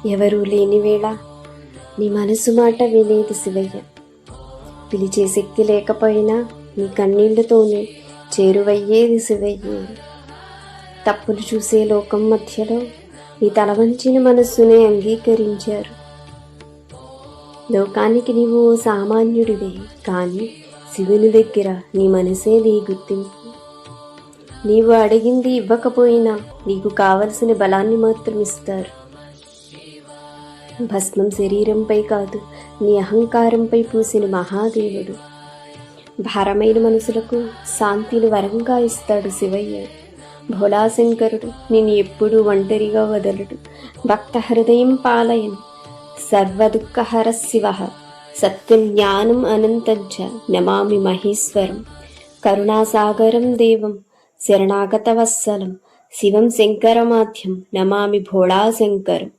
ఎవరూ లేని వేళ నీ మనసు మాట వినేది శివయ్య. పిలిచే శక్తి లేకపోయినా నీ కన్నీళ్లతోనే చేరువయ్యేది శివయ్యే. తప్పులు చూసే లోకం మధ్యలో నీ తలవంచిన మనస్సునే అంగీకరించారు. లోకానికి నీవు ఓ సామాన్యుడివే, కానీ శివుని దగ్గర నీ మనసే నీ గుర్తింపు. నీవు అడిగింది ఇవ్వకపోయినా నీకు కావలసిన బలాన్ని మాత్రం ఇస్తారు. భస్మం శరీరంపై కాదు, నీ అహంకారంపై పూసిన మహాదేవుడు. భారమైన మనసులకు శాంతిని వరంగా ఇస్తాడు శివయ్య. భోళాశంకరుడు నిన్ను ఎప్పుడూ ఒంటరిగా వదలడు. భక్త హృదయం పాలయన్ సర్వదుఃఖహర శివ. సత్యం జ్ఞానం అనంతంచ నమామి మహేశ్వరం. కరుణాసాగరం దేవం శరణాగత వత్సలం. శివం శంకరమాధ్యం నమామి భోళాశంకరం.